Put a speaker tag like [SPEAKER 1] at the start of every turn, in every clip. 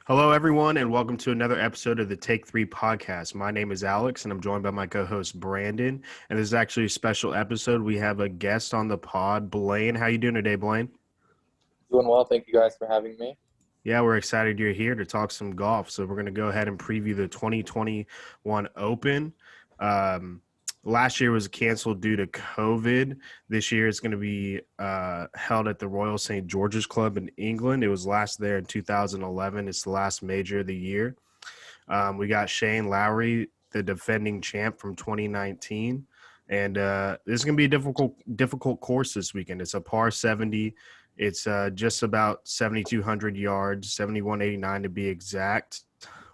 [SPEAKER 1] Hello, everyone, and welcome to another episode of the Take Three podcast. My name is Alex, and I'm joined by my co-host Brandon. And this is actually a special episode. We have a guest on the pod, Blaine. How you doing today, Blaine?
[SPEAKER 2] Doing well. Thank you guys for having me.
[SPEAKER 1] Yeah, we're excited you're here to talk some golf. So we're going to go ahead and preview the 2021 Open. Um, Last year was canceled due to COVID. This year it's going to be held at the Royal St. George's Club in England. It was last there in 2011. It's the last major of the year. We got Shane Lowry, the defending champ from 2019. And this is going to be a difficult course this weekend. It's a par 70. It's just about 7,200 yards, 7,189 to be exact,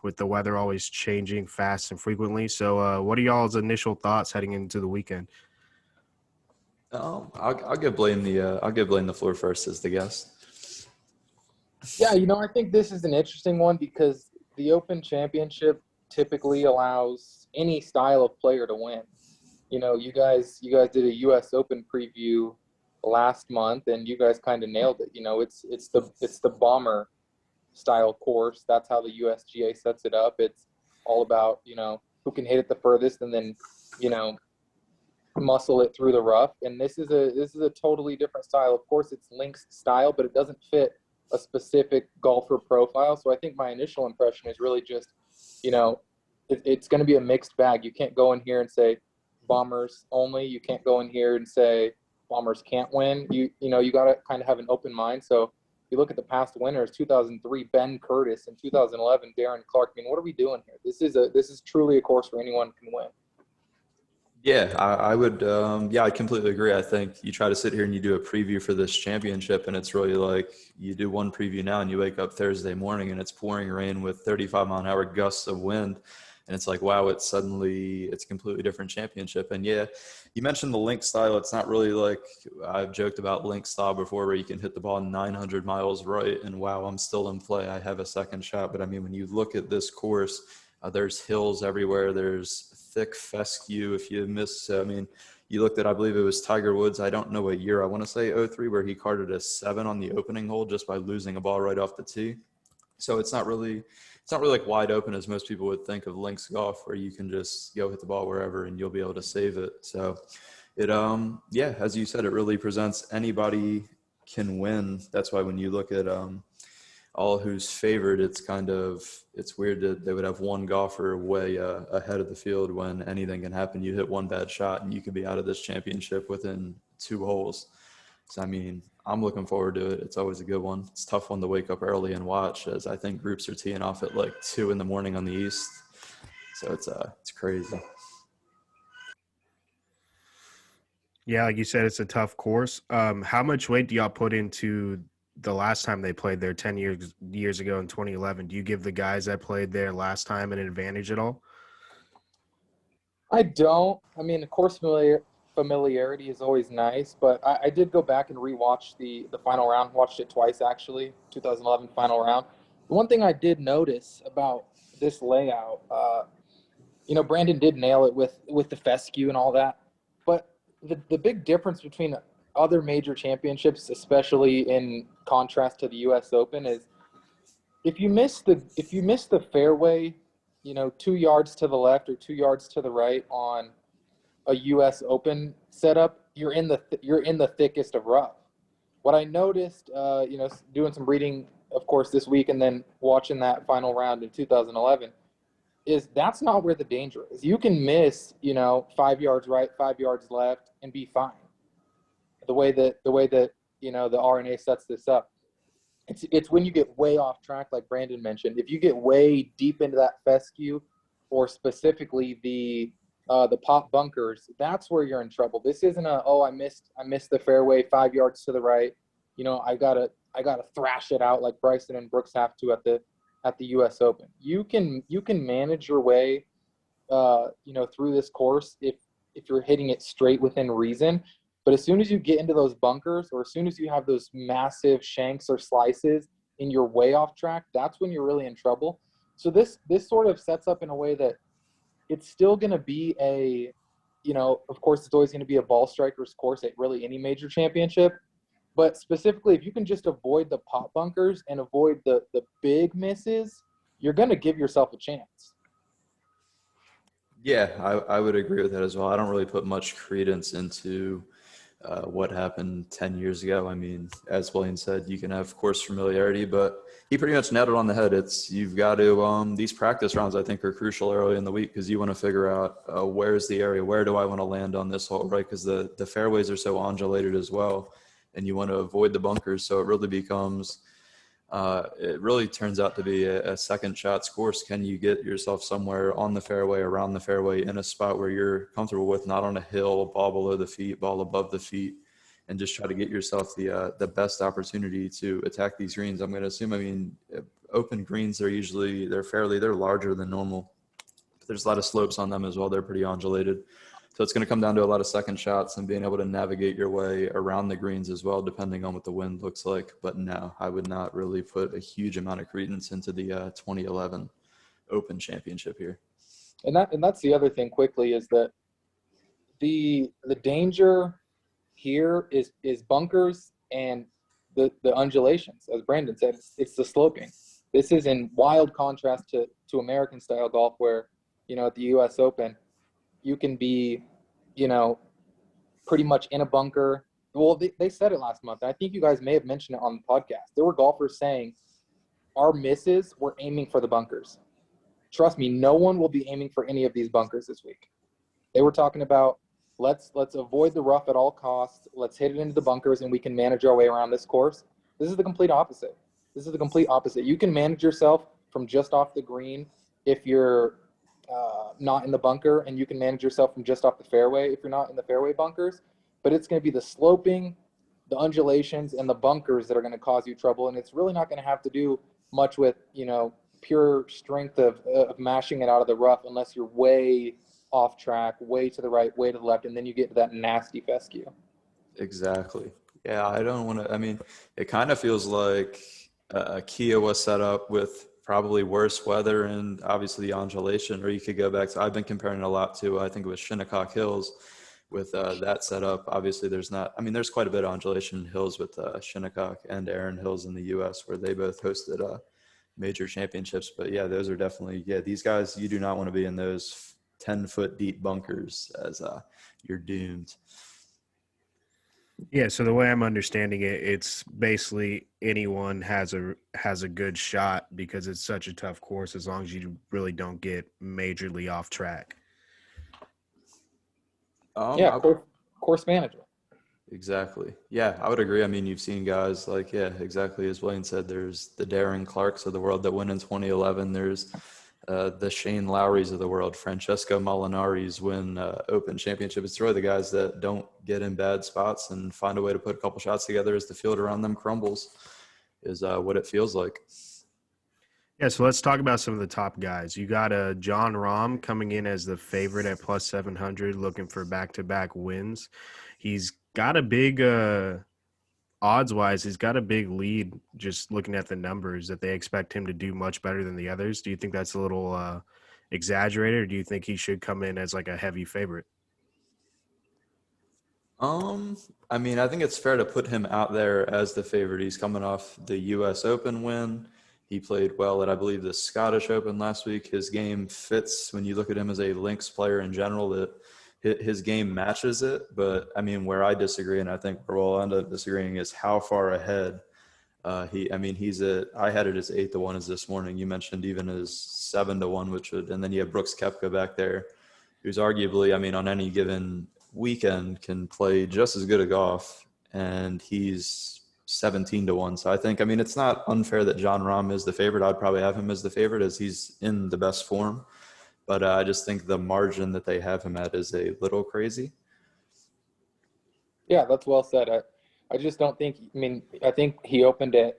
[SPEAKER 1] with the weather always changing fast and frequently. So what are y'all's initial thoughts heading into the weekend?
[SPEAKER 3] I'll give Blaine the floor first as the guest.
[SPEAKER 2] Yeah, I think this is an interesting one because the Open Championship typically allows any style of player to win. You guys did a U.S. Open preview last month, and you guys kind of nailed it. It's the bomber style course. That's how the USGA sets it up. It's all about who can hit it the furthest, and then muscle it through the rough. And this is a totally different style. Of course, it's links style, but it doesn't fit a specific golfer profile. So I think my initial impression is really just, it's going to be a mixed bag. You can't go in here and say bombers only. You can't go in here and say bombers can't win. You got to kind of have an open mind. So if you look at the past winners, 2003 Ben Curtis and 2011 Darren Clark. I mean, what are we doing here? This is truly a course where anyone can win.
[SPEAKER 3] Yeah, I would. I completely agree. I think you try to sit here and you do a preview for this championship, and it's really like you do one preview now, and you wake up Thursday morning, and it's pouring rain with 35-mile-an-hour gusts of wind, and it's like, wow, it's a completely different championship. And yeah, you mentioned the link style. It's not really like I've joked about link style before, where you can hit the ball 900 miles right, and wow, I'm still in play. I have a second shot. But I mean, when you look at this course, there's hills everywhere. There's thick fescue. If you miss, you looked at, I believe it was Tiger Woods. I don't know what year. I want to say 03, where he carded a 7 on the opening hole just by losing a ball right off the tee. So it's not really like wide open as most people would think of links golf, where you can just go hit the ball wherever and you'll be able to save it. So it, as you said, it really presents anybody can win. That's why when you look at, all who's favored, it's weird that they would have one golfer way ahead of the field when anything can happen. You hit one bad shot and you could be out of this championship within 2 holes. So, I mean, I'm looking forward to it. It's always a good one. It's a tough one to wake up early and watch, as I think groups are teeing off at like 2 a.m. on the East. So it's crazy.
[SPEAKER 1] Yeah, like you said, it's a tough course. How much weight do y'all put into the last time they played there 10 years ago in 2011? Do you give the guys that played there last time an advantage at all?
[SPEAKER 2] I don't. I mean, of course, familiarity is always nice, but I did go back and rewatch the final round. Watched it twice, actually, 2011 final round. The one thing I did notice about this layout, Brandon did nail it with the fescue and all that, but the big difference between other major championships, especially in contrast to the U.S. Open, is if you miss the fairway, 2 yards to the left or 2 yards to the right on a U.S. Open setup, you're in the thickest of rough. What I noticed, doing some reading, of course, this week, and then watching that final round in 2011, is that's not where the danger is. You can miss, 5 yards right, 5 yards left, and be fine. The way that the RNA sets this up, it's when you get way off track, like Brandon mentioned. If you get way deep into that fescue, or specifically the pop bunkers, that's where you're in trouble. This isn't I missed the fairway 5 yards to the right. I gotta thrash it out like Bryson and Brooks have to at the U.S. Open. You can manage your way, through this course if you're hitting it straight within reason. But as soon as you get into those bunkers, or as soon as you have those massive shanks or slices and you're way off track, that's when you're really in trouble. So this sort of sets up in a way that it's still going to be of course, it's always going to be a ball striker's course at really any major championship. But specifically, if you can just avoid the pot bunkers and avoid the big misses, you're going to give yourself a chance.
[SPEAKER 3] Yeah, I would agree with that as well. I don't really put much credence into what happened 10 years ago. I mean, as Blaine said, you can have course familiarity, but he pretty much nailed it on the head. You've got to, these practice rounds, I think, are crucial early in the week because you want to figure out where's the area, where do I want to land on this hole, right? Because the fairways are so undulated as well, and you want to avoid the bunkers. So it really becomes it really turns out to be a second shots course. Can you get yourself somewhere on the fairway, around the fairway, in a spot where you're comfortable with, not on a hill, ball below the feet, ball above the feet, and just try to get yourself the best opportunity to attack these greens. I'm going to assume, I mean, open greens, they're larger than normal. But there's a lot of slopes on them as well. They're pretty undulated. So it's going to come down to a lot of second shots and being able to navigate your way around the greens as well, depending on what the wind looks like. But no, I would not really put a huge amount of credence into the 2011 Open Championship here.
[SPEAKER 2] And that's the other thing quickly is that the danger here is bunkers and the undulations. As Brandon said, it's the sloping. This is in wild contrast to American style golf where, at the US Open, you can be, pretty much in a bunker. Well, they said it last month. I think you guys may have mentioned it on the podcast. There were golfers saying our misses were aiming for the bunkers. Trust me, no one will be aiming for any of these bunkers this week. They were talking about let's avoid the rough at all costs. Let's hit it into the bunkers and we can manage our way around this course. This is the complete opposite. You can manage yourself from just off the green if you're not in the bunker, and you can manage yourself from just off the fairway if you're not in the fairway bunkers. But it's going to be the sloping, the undulations, and the bunkers that are going to cause you trouble. And it's really not going to have to do much with, pure strength of mashing it out of the rough unless you're way off track, way to the right, way to the left, and then you get to that nasty fescue.
[SPEAKER 3] Exactly. Yeah, I don't want to – I mean, it kind of feels like Kia was set up with probably worse weather and obviously the undulation, or you could go back to – I've been comparing it a lot to, I think it was Shinnecock Hills with that setup. Obviously, there's quite a bit of undulation hills with Shinnecock and Erin Hills in the U.S. where they both hosted major championships. But, yeah, those are definitely – these guys, you do not want to be in those 10-foot deep bunkers as you're doomed.
[SPEAKER 1] Yeah, so the way I'm understanding it, it's basically anyone has a good shot because it's such a tough course as long as you really don't get majorly off track.
[SPEAKER 2] Course management.
[SPEAKER 3] Exactly. Yeah, I would agree. I mean, you've seen guys like, exactly as Blaine said, there's the Darren Clarks of the world that win in 2011. There's the Shane Lowrys of the world, Francesco Molinari's win Open Championship. It's really the guys that don't get in bad spots and find a way to put a couple shots together as the field around them crumbles is what it feels like.
[SPEAKER 1] Yeah, so let's talk about some of the top guys. You got John Rahm coming in as the favorite at plus 700, looking for back-to-back wins. He's got a big odds-wise, he's got a big lead just looking at the numbers that they expect him to do much better than the others. Do you think that's a little exaggerated, or do you think he should come in as like a heavy favorite?
[SPEAKER 3] I mean, I think it's fair to put him out there as the favorite. He's coming off the U.S. Open win. He played well at, I believe, the Scottish Open last week. His game fits when you look at him as a links player in general, that his game matches it. But, I mean, where I disagree, and I think where we'll end up disagreeing, is how far ahead. I had it as 8-1 as this morning. You mentioned even as 7-1, and then you have Brooks Koepka back there, who's arguably, I mean, on any given weekend can play just as good a golf, and he's 17-1. So I think, I mean, it's not unfair that John Rahm is the favorite. I'd probably have him as the favorite as he's in the best form. But I just think the margin that they have him at is a little crazy.
[SPEAKER 2] Yeah, that's well said. I just don't think – I think he opened at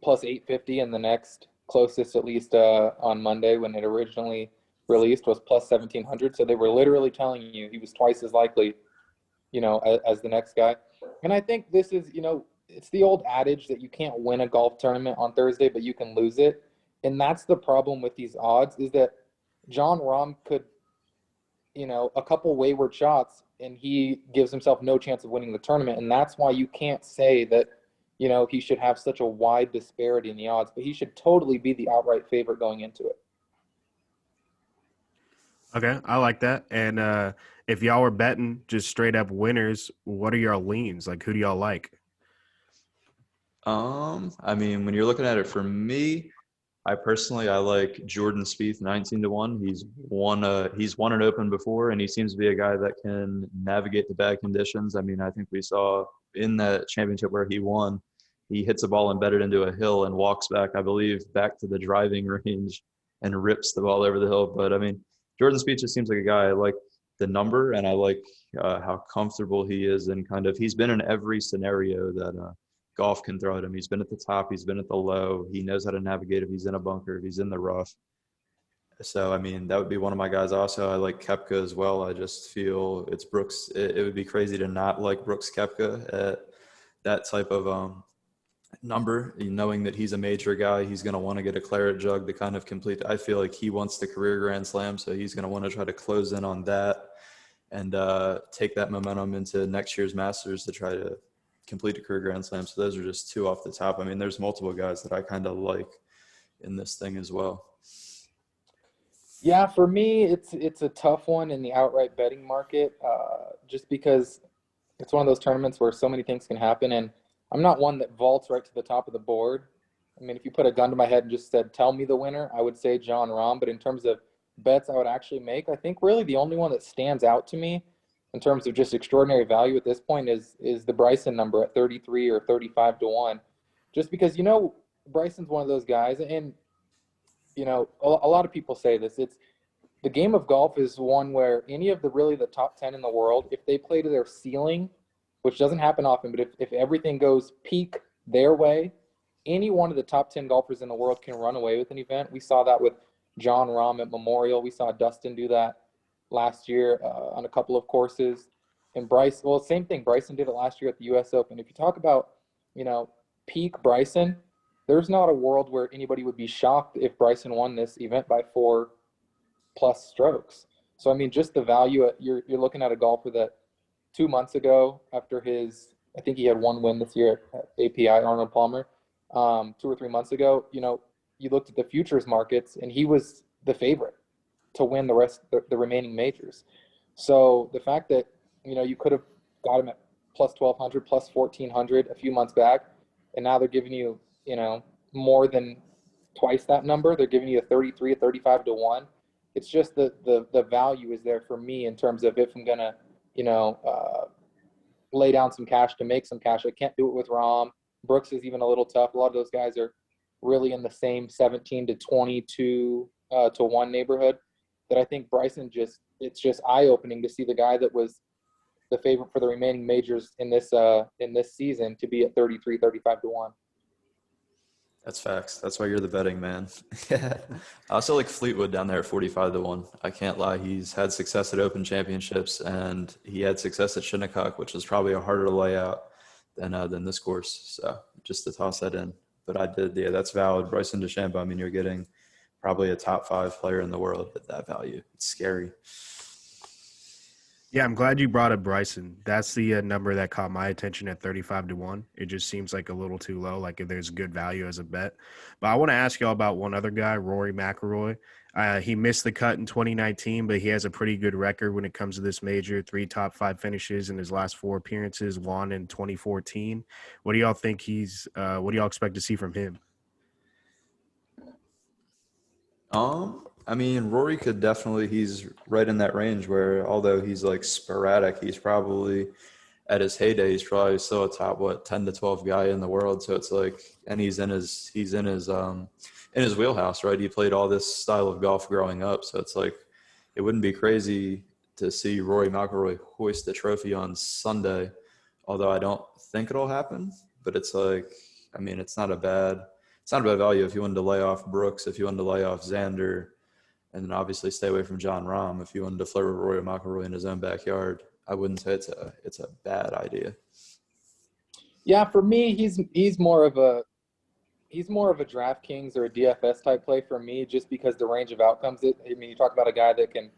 [SPEAKER 2] plus 850, and the next closest, at least on Monday when it originally released, was plus 1,700. So they were literally telling you he was twice as likely, as the next guy. And I think this is, it's the old adage that you can't win a golf tournament on Thursday, but you can lose it. And that's the problem with these odds, is that John Rahm could, a couple wayward shots, and he gives himself no chance of winning the tournament. And that's why you can't say that he should have such a wide disparity in the odds, but he should totally be the outright favorite going into it.
[SPEAKER 1] Okay, I like that. And if y'all were betting just straight up winners, what are your leans? Like, who do y'all like?
[SPEAKER 3] I mean, when you're looking at it for me, I like Jordan Spieth 19-1. He's won an Open before, and he seems to be a guy that can navigate the bad conditions. I mean, I think we saw in that championship where he won, he hits a ball embedded into a hill and walks back, I believe, back to the driving range and rips the ball over the hill. But I mean, Jordan Spieth just seems like a guy. I like the number, and I like how comfortable he is, and kind of he's been in every scenario that golf can throw at him. He's been at the top. He's been at the low. He knows how to navigate if he's in a bunker, if he's in the rough. So, I mean, that would be one of my guys. Also, I like Koepka as well. I just feel it's Brooks. It would be crazy to not like Brooks Koepka at that type of number, knowing that he's a major guy. He's going to want to get a claret jug to kind of complete. I feel like he wants the career Grand Slam, so he's going to want to try to close in on that and take that momentum into next year's Masters to try to complete a career Grand Slam. So those are just two off the top. I mean, there's multiple guys that I kind of like in this thing as well.
[SPEAKER 2] Yeah, for me, it's a tough one in the outright betting market, just because it's one of those tournaments where so many things can happen, and I'm not one that vaults right to the top of the board. I mean, if you put a gun to my head and just said, "Tell me the winner," I would say Jon Rahm. But in terms of bets I would actually make, I think really the only one that stands out to me in terms of just extraordinary value at this point is the Bryson number at 33 or 35-1. Just because, Bryson's one of those guys, and, a lot of people say this. It's the game of golf is one where any of the top 10 in the world, if they play to their ceiling, which doesn't happen often, but if everything goes peak their way, any one of the top 10 golfers in the world can run away with an event. We saw that with Jon Rahm at Memorial. We saw Dustin do that last year on a couple of courses. And same thing. Bryson did it last year at the U.S. Open. If you talk about, peak Bryson, there's not a world where anybody would be shocked if Bryson won this event by 4+ strokes. So, I mean, just the value, you're looking at a golfer that 2 months ago, after I think he had one win this year at API, Arnold Palmer, 2 or 3 months ago, you looked at the futures markets and he was the favorite to win the remaining majors. So the fact that, you could have got him at plus 1,200, plus 1,400 a few months back, and now they're giving you, more than twice that number. They're giving you a 33, a 35-1. It's just the value is there for me in terms of if I'm going to, lay down some cash to make some cash. I can't do it with Rahm. Brooks is even a little tough. A lot of those guys are really in the same 17 to 22 to 1 neighborhood. That I think Bryson it's just eye-opening to see the guy that was the favorite for the remaining majors in this season to be at 33, 35-1.
[SPEAKER 3] That's facts. That's why you're the betting man. I also like Fleetwood down there at 45-1. I can't lie. He's had success at Open Championships, and he had success at Shinnecock, which is probably a harder layout than this course. So just to toss that in. But that's valid. Bryson DeChambeau, I mean, you're getting probably a top 5 player in the world at that value. It's scary.
[SPEAKER 1] Yeah, I'm glad you brought up Bryson. That's the number that caught my attention at 35-1. It just seems like a little too low, like if there's good value as a bet. But I want to ask y'all about one other guy, Rory McIlroy. He missed the cut in 2019, but he has a pretty good record when it comes to this major. 3 top 5 finishes in his last 4 appearances, won in 2014. What do y'all think what do y'all expect to see from him?
[SPEAKER 3] I mean, Rory could definitely, he's right in that range where although he's like sporadic, he's probably at his heyday, he's probably still a top, 10 to 12 guy in the world. So it's like, and he's in his wheelhouse, right? He played all this style of golf growing up. So it's like, it wouldn't be crazy to see Rory McIlroy hoist the trophy on Sunday, although I don't think it'll happen, but it's like, I mean, it's not a bad value if you wanted to lay off Brooks, if you wanted to lay off Xander, and then obviously stay away from Jon Rahm. If you wanted to flirt with Rory McIlroy in his own backyard, I wouldn't say it's a bad idea.
[SPEAKER 2] Yeah, for me, he's more of a DraftKings or a DFS type play for me, just because the range of outcomes. I mean, you talk about a guy that can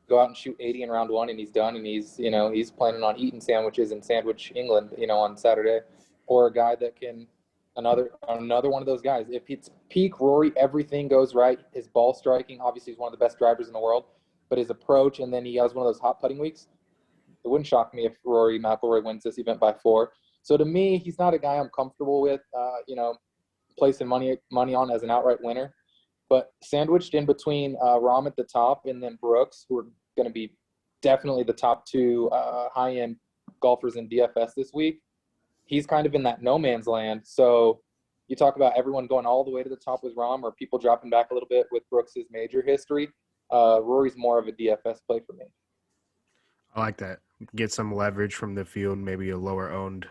[SPEAKER 2] go out and shoot 80 in round 1 and he's done, and he's planning on eating sandwiches in Sandwich, England, on Saturday. or a guy that can another one of those guys. If it's peak Rory, everything goes right. His ball striking, obviously, he's one of the best drivers in the world, but his approach, and then he has one of those hot putting weeks. It wouldn't shock me if Rory McIlroy wins this event by 4. So to me, he's not a guy I'm comfortable with, placing money on as an outright winner. But sandwiched in between Rahm at the top and then Brooks, who are going to be definitely the top 2 high-end golfers in DFS this week, he's kind of in that no man's land. So you talk about everyone going all the way to the top with Rahm, or people dropping back a little bit with Brooks's major history. Rory's more of a DFS play for me.
[SPEAKER 1] I like that. Get some leverage from the field, maybe a lower owned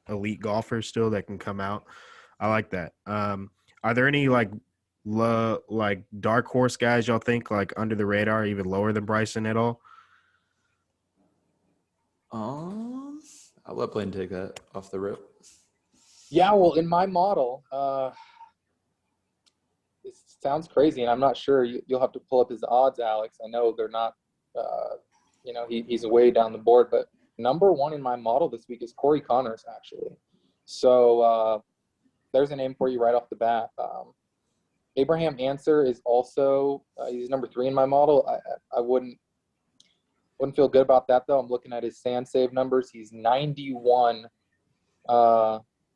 [SPEAKER 1] elite golfer still that can come out. I like that. Are there any like dark horse guys y'all think like under the radar, even lower than Bryson at all?
[SPEAKER 3] I'll let Blaine take that off the rip.
[SPEAKER 2] Yeah, well, in my model, it sounds crazy, and I'm not sure. You'll have to pull up his odds, Alex. I know they're not, he's way down the board, but number 1 in my model this week is Corey Connors, actually. So there's a name for you right off the bat. Abraham Answer is also he's number 3 in my model. I wouldn't feel good about that, though. I'm looking at his sand save numbers. He's 91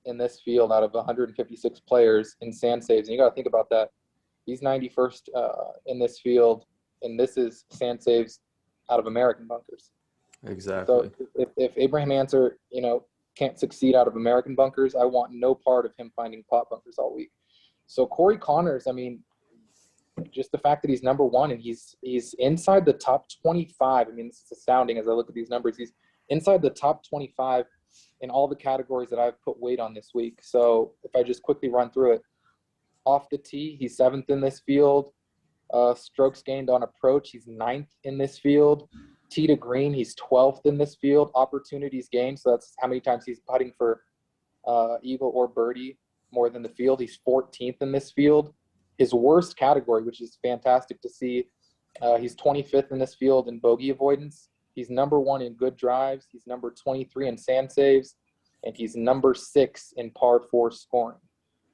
[SPEAKER 2] in this field out of 156 players in sand saves. And you got to think about that. He's 91st in this field, and this is sand saves out of American bunkers.
[SPEAKER 3] Exactly.
[SPEAKER 2] So if Abraham Answer, can't succeed out of American bunkers, I want no part of him finding pot bunkers all week. So Corey Connors, I mean, just the fact that he's number 1 and he's inside the top 25. I mean, this is astounding as I look at these numbers. He's inside the top 25 in all the categories that I've put weight on this week. So if I just quickly run through it, off the tee, he's 7th in this field. Strokes gained on approach, he's 9th in this field. Tee to green, he's 12th in this field. Opportunities gained, so that's how many times he's putting for eagle or birdie more than the field. He's 14th in this field. His worst category, which is fantastic to see, he's 25th in this field in bogey avoidance. He's number 1 in good drives. He's number 23 in sand saves, and he's number 6 in par 4 scoring.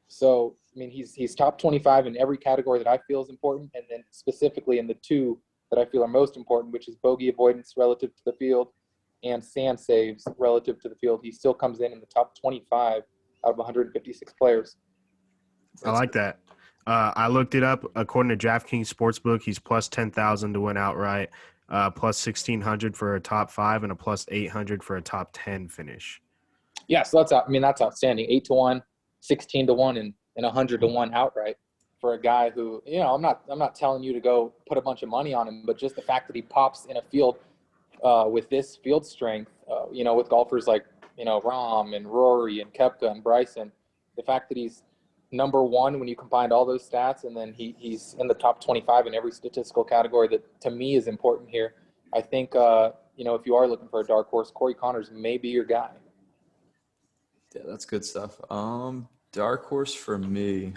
[SPEAKER 2] So, I mean, he's top 25 in every category that I feel is important, and then specifically in the 2 that I feel are most important, which is bogey avoidance relative to the field and sand saves relative to the field. He still comes in the top 25 out of 156 players.
[SPEAKER 1] I like that. I looked it up. According to DraftKings Sportsbook, he's plus 10,000 to win outright, plus 1,600 for a top 5, and a plus 800 for a top 10 finish.
[SPEAKER 2] Yeah, so that's outstanding. 8-1, 16-1, and 100-1 outright for a guy who, I'm not telling you to go put a bunch of money on him, but just the fact that he pops in a field with this field strength, with golfers like Rahm and Rory and Koepka and Bryson, the fact that he's number 1 when you combine all those stats, and then he's in the top 25 in every statistical category that to me is important here. I think if you are looking for a dark horse, Corey Connors may be your guy.
[SPEAKER 3] Yeah, that's good stuff. Dark horse for me,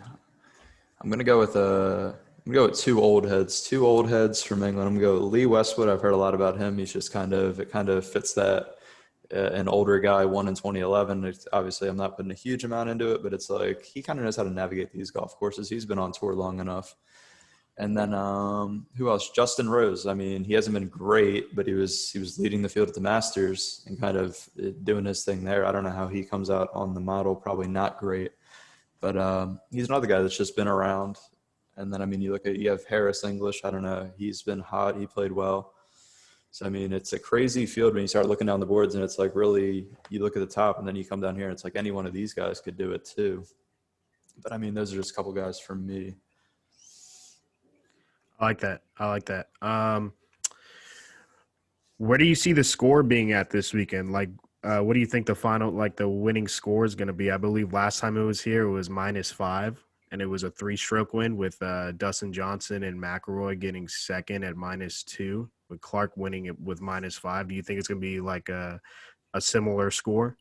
[SPEAKER 3] I'm gonna go with 2 old heads. 2 old heads from England. I'm gonna go Lee Westwood. I've heard a lot about him. He's just kind of fits that an older guy, won in 2011. Obviously, I'm not putting a huge amount into it, but it's like he kind of knows how to navigate these golf courses. He's been on tour long enough. And then who else? Justin Rose. I mean, he hasn't been great, but he was leading the field at the Masters and kind of doing his thing there. I don't know how he comes out on the model. Probably not great, but he's another guy that's just been around. And then, I mean, you have Harris English. I don't know. He's been hot. He played well. So, I mean, it's a crazy field when you start looking down the boards, and it's like really you look at the top and then you come down here and it's like any one of these guys could do it too. But, I mean, those are just a couple guys from me.
[SPEAKER 1] I like that. Where do you see the score being at this weekend? Like, what do you think the winning score is going to be? I believe last time it was here, it was -5, and it was a 3-stroke win with Dustin Johnson and McIlroy getting second at -2, with Clark winning it with -5. Do you think it's going to be like a similar score?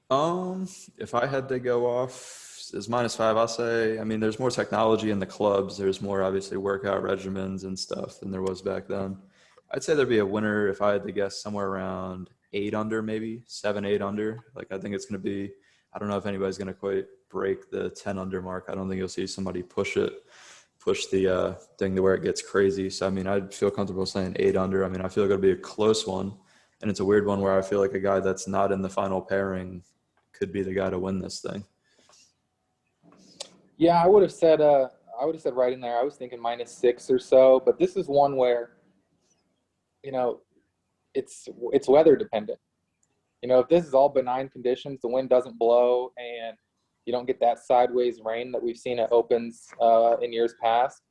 [SPEAKER 3] If I had to go off as -5, I'll say, I mean, there's more technology in the clubs. There's more obviously workout regimens and stuff than there was back then. I'd say there'd be a winner if I had to guess somewhere around 8 under, maybe 7, 8 under. Like, I think it's going to be, I don't know if anybody's going to quite break the 10 under mark. I don't think you'll see somebody push the thing to where it gets crazy. So, I mean, I'd feel comfortable saying 8 under. I mean, I feel like it'll be a close one. And it's a weird one where I feel like a guy that's not in the final pairing could be the guy to win this thing.
[SPEAKER 2] Yeah, I would have said right in there. I was thinking -6 or so, but this is one where, you know, it's weather dependent. You know, if this is all benign conditions, the wind doesn't blow, and you don't get that sideways rain that we've seen at Opens in years past.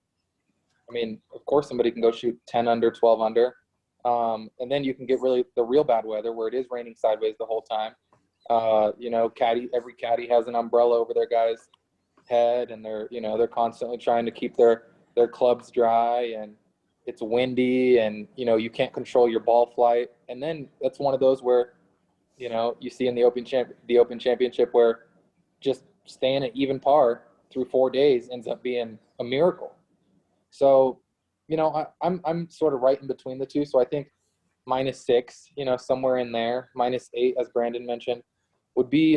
[SPEAKER 2] I mean, of course, somebody can go shoot 10 under, 12 under, and then you can get the real bad weather where it is raining sideways the whole time. You know, every caddy has an umbrella over their guy's head, and they're constantly trying to keep their clubs dry, and it's windy, and you can't control your ball flight. And then that's one of those where you see in the Open Championship where just staying at even par through 4 days ends up being a miracle. So I'm sort of right in between the two. So I think -6, somewhere in there, -8 as Brandon mentioned, would be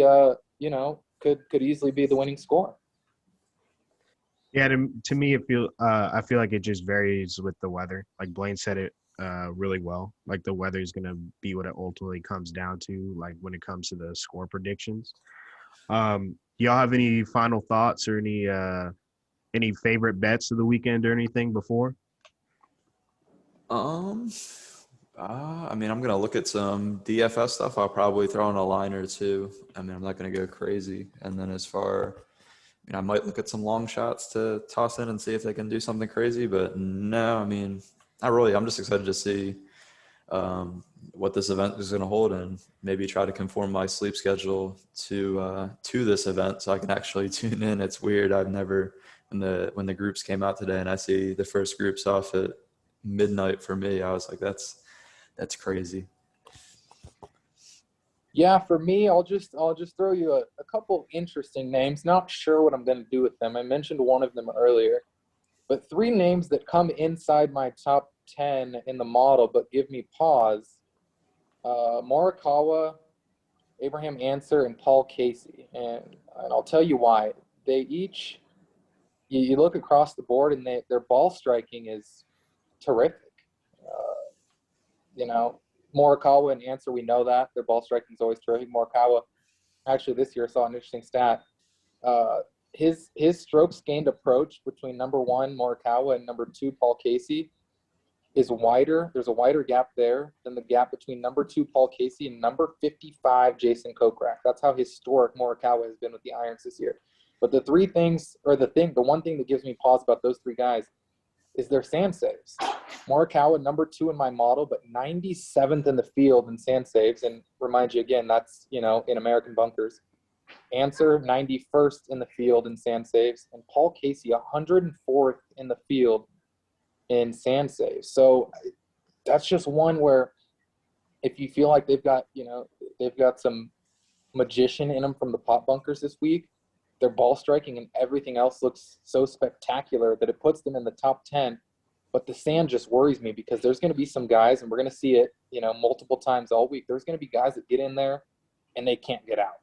[SPEAKER 2] could easily be the winning score.
[SPEAKER 1] Yeah, to me, I feel like it just varies with the weather. Like Blaine said it really well. Like the weather is going to be what it ultimately comes down to, like when it comes to the score predictions. Y'all have any final thoughts or any favorite bets of the weekend or anything before?
[SPEAKER 3] I mean, I'm gonna look at some DFS stuff. I'll probably throw in a line or two. I mean, I'm not gonna go crazy. And then I might look at some long shots to toss in and see if they can do something crazy. But no, I mean, not really. I'm just excited to see what this event is going to hold, and maybe try to conform my sleep schedule to this event so I can actually tune in. It's weird. I've never when the groups came out today and I see the first groups off at midnight for me, I was like, that's crazy.
[SPEAKER 2] Yeah, for me, I'll just throw you a couple interesting names. Not sure what I'm going to do with them. I mentioned one of them earlier, but 3 names that come inside my top 10 in the model but give me pause: Morikawa, Abraham Answer, and Paul Casey. And I'll tell you why. They each, you look across the board, and their ball striking is terrific. Morikawa and Answer, we know that their ball striking is always terrific. Morikawa, actually this year, saw an interesting stat. His strokes gained approach between number 1 Morikawa and number 2 Paul Casey is wider. There's a wider gap there than the gap between number 2 Paul Casey and number 55 Jason Kokrak. That's how historic Morikawa has been with the irons this year. But the one thing that gives me pause about those 3 guys is their sand saves. Morikawa, number 2 in my model, but 97th in the field in sand saves. And remind you again, that's, in American bunkers. Answer, 91st in the field in sand saves. And Paul Casey, 104th in the field in sand saves. So that's just one where if you feel like they've got some magician in them from the pot bunkers this week, their ball striking and everything else looks so spectacular that it puts them in the top 10. But the sand just worries me because there's going to be some guys, and we're going to see it, multiple times all week. There's going to be guys that get in there and they can't get out.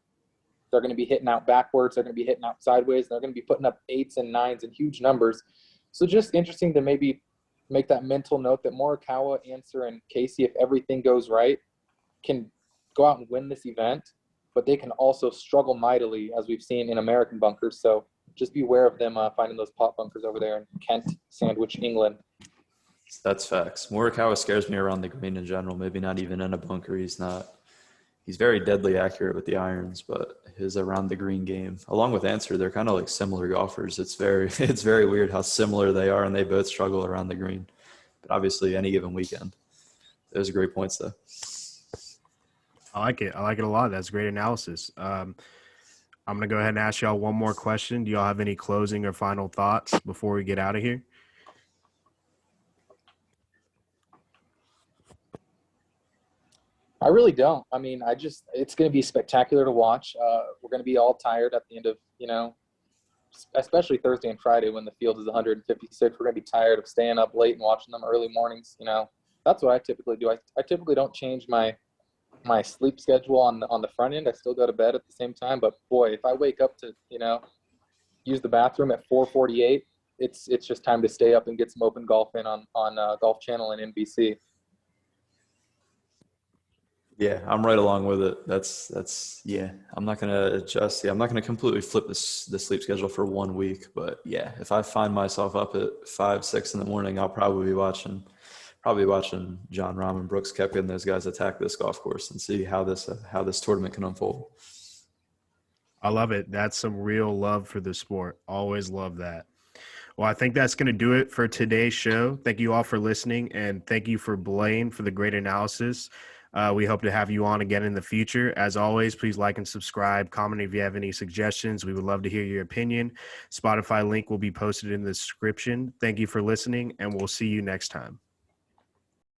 [SPEAKER 2] They're going to be hitting out backwards. They're going to be hitting out sideways. And they're going to be putting up 8s and 9s in huge numbers. So just interesting to maybe make that mental note that Morikawa, Answer, and Casey, if everything goes right, can go out and win this event. But they can also struggle mightily, as we've seen in American bunkers. So just be aware of them finding those pot bunkers over there in Kent, Sandwich, England.
[SPEAKER 3] That's facts. Morikawa scares me around the green in general. Maybe not even in a bunker. He's very deadly accurate with the irons, but his around the green game, along with Answer, they're kind of like similar golfers. It's very weird how similar they are, and they both struggle around the green. But obviously, any given weekend, those are great points, though.
[SPEAKER 1] I like it a lot. That's great analysis. I'm going to go ahead and ask y'all one more question. Do y'all have any closing or final thoughts before we get out of here?
[SPEAKER 2] I really don't. I mean, it's going to be spectacular to watch. We're going to be all tired at the end of, especially Thursday and Friday when the field is 156. We're going to be tired of staying up late and watching them early mornings. That's what I typically do. I typically don't change my my sleep schedule on the front end. I still go to bed at the same time, but boy, if I wake up to, use the bathroom at 4:48, it's just time to stay up and get some open golf in on Golf Channel and NBC.
[SPEAKER 3] Yeah, I'm right along with it. That's yeah. I'm not gonna adjust. Yeah, I'm not gonna completely flip the sleep schedule for 1 week. But yeah, if I find myself up at 5, 6 in the morning, I'll probably be watching John Rahm and Brooks Koepka and those guys attack this golf course and see how this tournament can unfold.
[SPEAKER 1] I love it. That's some real love for the sport. Always love that. Well, I think that's going to do it for today's show. Thank you all for listening, and thank you for Blaine for the great analysis. We hope to have you on again in the future. As always, please like and subscribe. Comment if you have any suggestions. We would love to hear your opinion. Spotify link will be posted in the description. Thank you for listening, and we'll see you next time.